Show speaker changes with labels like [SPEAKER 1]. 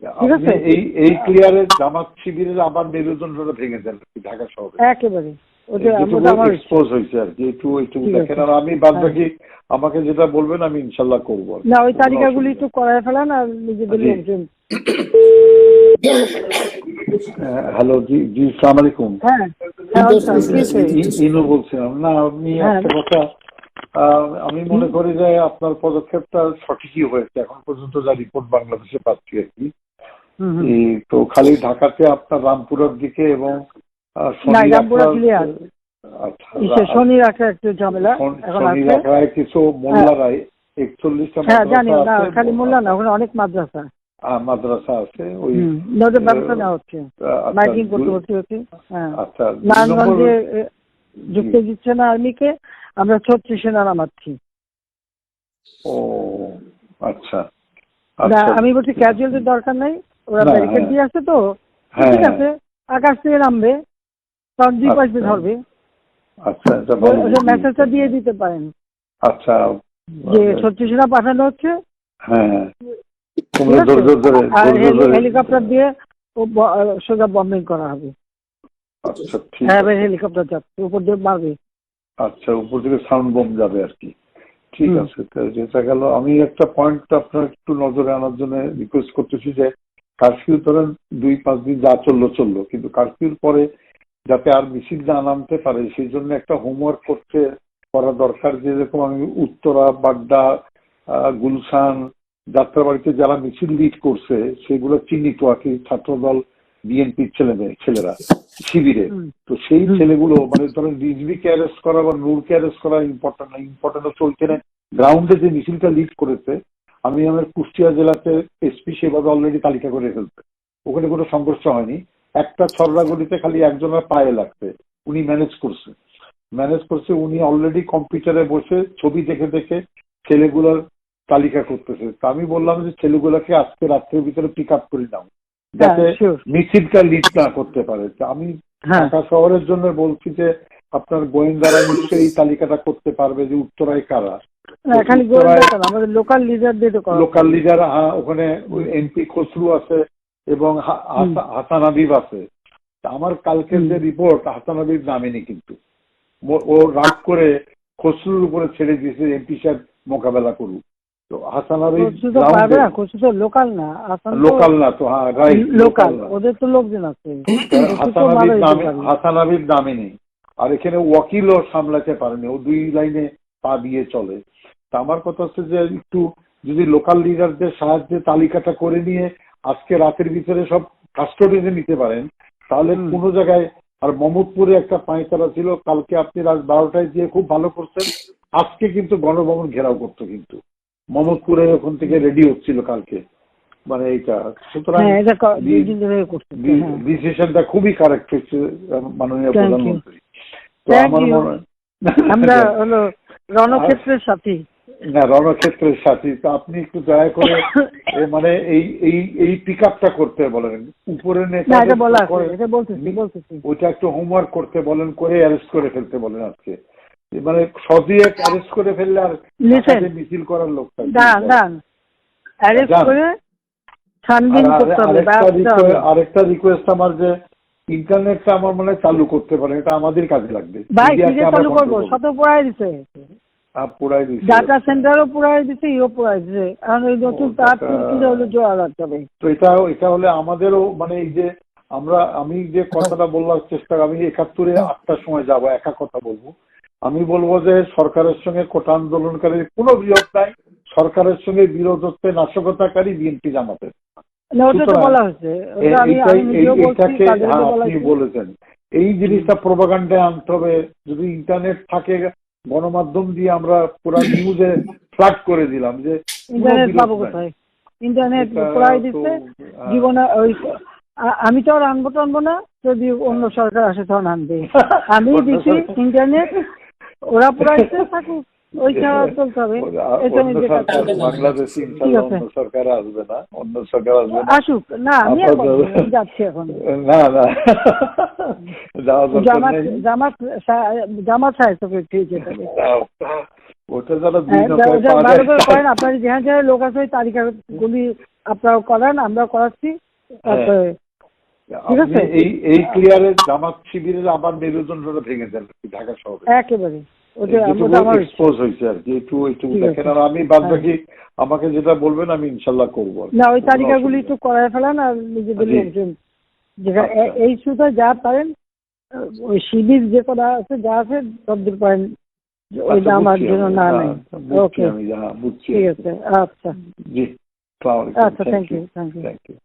[SPEAKER 1] ঠিক আছে,
[SPEAKER 2] এই ক্লিয়ারে জামাত শিবিরের আবার মেরুদণ্ডটা ভেঙে দেন ঢাকা শহরে
[SPEAKER 1] একেবারে
[SPEAKER 2] এক্সপোজ হয়েছে আর কি। একটু দেখেন, আর আমি বাদ বাকি আমাকে যেটা বলবেন আমি ইনশাল্লাহ করবো
[SPEAKER 1] না। ওই তালিকাগুলি একটু করায় ফেলান আর নিজেদের লোকজন।
[SPEAKER 2] হ্যালো, জি জি, আসসালামু আলাইকুম।
[SPEAKER 1] হ্যাঁ,
[SPEAKER 2] ইনু বলছিলাম। না, আপনি একটা কথা, আমি মনে করি যে আপনার পদক্ষেপটা সঠিকই হয়েছে এখন পর্যন্ত যা রিপোর্ট বাংলাদেশে পাচ্ছি আর কি। তো খালি ঢাকাতে আপনার রামপুরার দিকে এবং
[SPEAKER 1] শনি রাখা একটু ঝামেলা
[SPEAKER 2] কিছু মোল্লারাই 41টা
[SPEAKER 1] খালি মোল্লা না, ওখানে অনেক
[SPEAKER 2] মাদ্রাসা আছে, ওই
[SPEAKER 1] ব্যবস্থা নেওয়া হচ্ছে, মাইকিং করতে হচ্ছে। নারায়ণগঞ্জে ঢুকতে দিচ্ছে না আর্মিকে, আমরা 36 সেনা নামাচ্ছি।
[SPEAKER 2] ও আচ্ছা,
[SPEAKER 1] আমি বলছি ক্যাজুয়ালিটির দরকার নাই, ওরা ব্যারিকেড দিয়ে আসছে তো, ঠিক আছে, আকাশ থেকে নামবে, তখন দুই পাশে ধরবে।
[SPEAKER 2] আচ্ছা,
[SPEAKER 1] মেসেজটা দিয়ে দিতে পারেন
[SPEAKER 2] আচ্ছা
[SPEAKER 1] যে 36 সেনা পাঠানো হচ্ছে, হেলিকপ্টার দিয়ে সোজা বম্বিং করা হবে।
[SPEAKER 2] আচ্ছা,
[SPEAKER 1] হেলিকপ্টার যাচ্ছে উপর দিয়ে মারবে।
[SPEAKER 2] আচ্ছা, উপর থেকে সাউন্ড বম যাবে আর কি। ঠিক আছে, যেটা গেল। আমি একটা পয়েন্ট আপনার একটু নজরে আনার জন্য রিকোয়েস্ট করতেছি যে কারফিউ ধরেন 2-5 দিন যা চললো, কিন্তু কারফিউর পরে যাতে আর মিছিল না নামতে পারে সেই জন্য একটা হোমওয়ার্ক করা দরকার। যেরকম আমি উত্তরা, বাড্ডা, গুলশান, যাত্রাবাড়িতে যারা মিছিল লিড করছে সেগুলো চিহ্নিত আর কি, ছাত্রদল, বিএনপির ছেলেরা শিবিরে। তো সেই ছেলেগুলো মানে ধরেন রিজভিকে অ্যারেস্ট করা বা নূরকে অ্যারেস্ট করা ইম্পর্টেন্ট না, ইম্পর্টেন্ট হচ্ছে ওইখানে গ্রাউন্ডে যে মিছিলটা লিড করেছে। আমি আমার কুষ্টিয়া জেলাতে এসপি সেভাবে অলরেডি তালিকা করে ফেলছে, ওখানে কোনো সংঘর্ষ হয়নি। একটা ছড়রা গলিতে খালি একজনের পায়ে লাগছে, উনি ম্যানেজ করছে। উনি অলরেডি কম্পিউটারে বসে ছবি দেখে ছেলেগুলোর তালিকা করতেছে। তা আমি বললাম যে ছেলেগুলোকে আজকে রাত্রের ভিতরে পিক আপ করে নাও, যাতে মিছিলটা লিড না করতে পারে। আমি ঢাকা শহরের জন্য বলছি যে আপনার গোয়েন্দারা নিশ্চয়ই এই তালিকাটা করতে পারবে যে উত্তরায় কারা। লোকাল লিডার ওখানে এমপি খসরু আছে এবং হাসান হাবিব আছে। আমার কালকের যে রিপোর্ট, হাসান হাবিব নামেনি, কিন্তু ও রাগ করে খসরুর উপরে ছেড়ে দিয়েছে এমপি সাহেব মোকাবেলা করুক। তো হাসান হাবিব
[SPEAKER 1] লোকাল না তো, ওদের তো লোকজন আছে।
[SPEAKER 2] হাসান হাবিব নামেনি, আর এখানে ওয়াকিলও সামলাতে পারেনি, ও 2 লাইনে পা দিয়ে চলে। তা আমার কথা হচ্ছে যে একটু যদি লোকাল লিডারদের সাহায্যে তালিকাটা করে নিয়ে আজকে রাতের ভিতরে সব কাস্টডিতে নিতে পারেন তাহলে কোনো জায়গায়। আর মোহাম্মদপুরে একটা পাঁচতারা ছিল, কালকে আপনি রাত 12টায় দিয়ে খুব ভালো করছেন। আজকে কিন্তু গণভবন ঘেরাও করতো, কিন্তু মোহাম্মদপুরে ওখান থেকে রেডি হচ্ছিল কালকে, মানে এইটা। সুতরাং ডিসিশনটা খুবই কারেক্ট হচ্ছে মাননীয় প্রধানমন্ত্রী। তো আমার মনে
[SPEAKER 1] আমরা হলো রণক্ষেত্রের সাথী।
[SPEAKER 2] না, রণক্ষেত্রের সাথী। তো আপনি একটু দয়া করে মানে এই পিক আপটা করতে বলেন, উপরে ওইটা একটু হোমওয়ার্ক করতে বলেন, করে অ্যারেস্ট করে ফেলতে বলেন আজকে। মানে সদিয়ে অ্যারেস্ট করে ফেললে আর মিছিল করার লোকটা আরেকটা রিকোয়েস্ট আমার, যে ইন্টারনেটটা আমার মনে হয় চালু করতে পারেন, এটা আমাদের কাজে লাগবে। ডাটা সেন্টারও পুরাই দিচ্ছে, এখন ওই নতুন তার তো এটা হলে আমাদেরও মানে এই যে আমি যে কথাটা বলার চেষ্টা, আমি 71-এ 8টার সময় যাবো, একা কথা বলবো। আমি বলবো যে সরকারের সঙ্গে কোটা আন্দোলনকারীর কোনো বিরোধ নাই, সরকারের সঙ্গে বিরোধ হচ্ছে নাশকতাকারী বিএনপি জামাতের। আপনি বলেছেন এই জিনিসটা প্রোপাগান্ডায় আনতে হবে। যদি ইন্টারনেট থাকে, গণমাধ্যম দিয়ে আমরা পুরো নিউজে ফ্ল্যাট করে দিলাম যে
[SPEAKER 1] ইন্টারনেট জীবনে ওই আমি তো আর আনবো না, যদি অন্য সরকার আসে তখন আনবে। আমি দিচ্ছি ইন্টারনেট, ওরা পুরাইতে থাকুক, ওই চলতে হবে।
[SPEAKER 2] বাংলাদেশে অন্য সরকার আসবে না,
[SPEAKER 1] আসুক না, আমি যাচ্ছি এখন।
[SPEAKER 2] না
[SPEAKER 1] জামাত সাহিত্য
[SPEAKER 2] ওটা যারা
[SPEAKER 1] আপনার যেখানে লোক আছে ওই তালিকা গুলি আপনারাও করান, আমরাও করাচ্ছি। তারপরে ঠিক আছে,
[SPEAKER 2] এই ক্লিয়ারে জামাত শিবিরের আবার মেরুদণ্ডটা ভেঙে দেন ঢাকা শহরে
[SPEAKER 1] একেবারে ওটা আমার
[SPEAKER 2] এক্সপোজ হয়েছে আর কি, একটু দেখেন। আর আমি বাদ বাকি আমাকে যেটা বলবেন আমি ইনশাল্লাহ করবো।
[SPEAKER 1] না, ওই তালিকাগুলি একটু করায় ফেলান আর নিজেদের লোকজন যেখানে এই সুতা যা পারেন, ওই শিবির যে করা আছে যা আছে তদ্দূর পারেন ওই আমার জন্য না নেই। ওকে,
[SPEAKER 2] আমি বুঝছি।
[SPEAKER 1] ঠিক আছে, আচ্ছা
[SPEAKER 2] জি,
[SPEAKER 1] আচ্ছা, থ্যাংক ইউ।